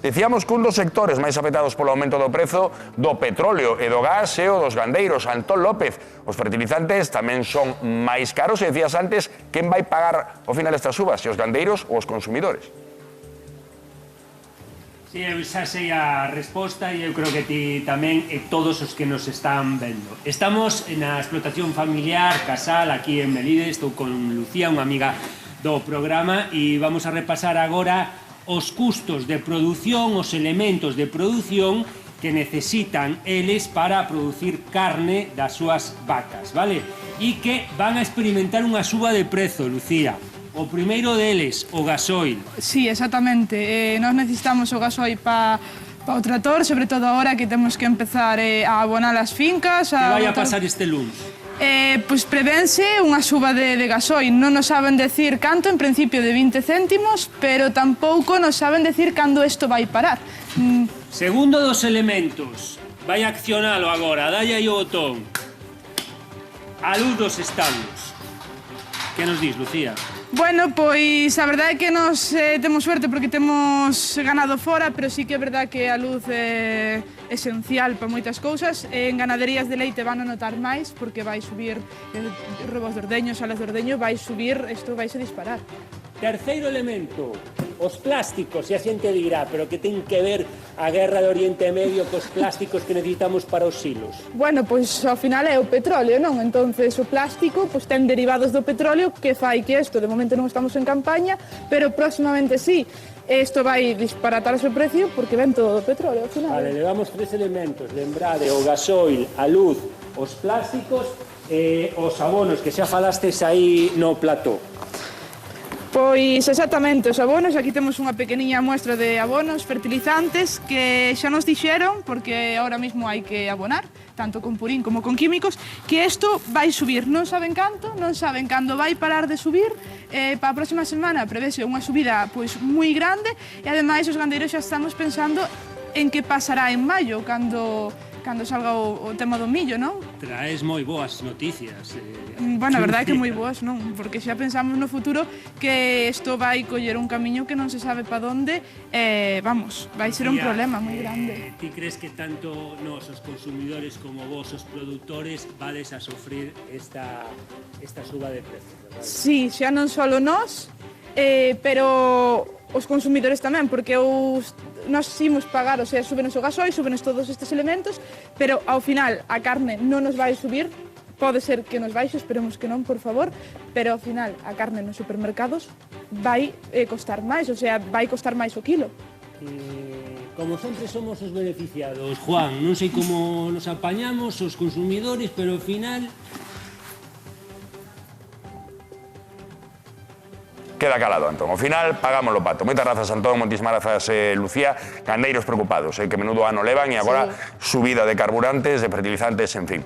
Decíamos que un dos sectores máis afectados polo aumento do prezo do petróleo e do gas é o dos gandeiros. Antón López, os fertilizantes tamén son máis caros e decías antes, quen vai pagar ao final estas subas, se os gandeiros ou os consumidores? Sí, eu xa sei a resposta e eu creo que ti tamén e todos os que nos están vendo. Estamos na explotación familiar, casal, aquí en Melide, estou con Lucía, unha amiga do programa, e vamos a repasar agora os custos de produción, os elementos de produción que necesitan eles para producir carne das súas vacas, vale? E que van a experimentar unha suba de prezo, Lucía. O primeiro deles, o gasoil. Sí, exactamente. Nós necesitamos o gasoil para o trator, sobre todo agora que temos que empezar a abonar as fincas. Que vai a pasar este lunes? Pois prevense unha suba de gasoil. Non nos saben decir canto, en principio de 20 céntimos, pero tampouco nos saben decir cando isto vai parar. Segundo dos elementos, vai a accionalo agora, dalle aí o botón. A luz dos establos. Que nos dis, Lucía? Bueno, pois a verdade é que nos temos suerte porque temos ganado fora, pero sí que é verdade que a luz é esencial para moitas cousas. En ganaderías de leite van a notar máis porque vai subir robos de ordeño, salas de ordeño, vai subir, isto vai se disparar. Terceiro elemento, os plásticos, e a xente dirá, pero que ten que ver a guerra de Oriente Medio cos plásticos que necesitamos para os silos? Bueno, pois ao final é o petróleo, non? Entonces o plástico pois ten derivados do petróleo que fai que isto, de momento non estamos en campaña, pero próximamente sí. Isto vai disparatarse o precio porque ven todo o petróleo ao final. Vale, levamos tres elementos, lembrade, o gasoil, a luz, os plásticos e os abonos que xa falastes aí no plató. Pois exactamente, os abonos, aquí temos unha pequeniña muestra de abonos, fertilizantes, que xa nos dixeron, porque ahora mismo hai que abonar, tanto con purín como con químicos, que isto vai subir, non saben canto, non saben cando vai parar de subir, para a próxima semana prevese unha subida pois moi grande, e ademais os gandeiros xa estamos pensando en que pasará en maio, cando salga o tema do millo, non? Traes moi boas noticias. Bueno, a verdade é que moi boas, non? Porque xa pensamos no futuro que isto vai coller un camiño que non se sabe pa onde, vamos, vai ser un problema moi grande. Ti crees que tanto nós, os consumidores, como vos, os produtores, vades a sofrir esta suba de precio, verdad? Sí, xa non só nós, pero os consumidores tamén, porque nós imos pagar, o sea, súbenos o gasoil, súbenos todos estes elementos, pero ao final a carne non nos vai subir, pode ser que nos baixe, esperemos que non, por favor, pero ao final a carne nos supermercados vai costar máis, o sea, vai costar máis o kilo. Como sempre somos os beneficiados, Juan, non sei como nos apañamos os consumidores, pero ao final... Queda calado, Antón. Ao final, pagamos o pato. Moitas grazas, Antón, moitísimas grazas, Lucía. Gandeiros preocupados, que menudo ano levan e agora subida de carburantes, de fertilizantes, en fin.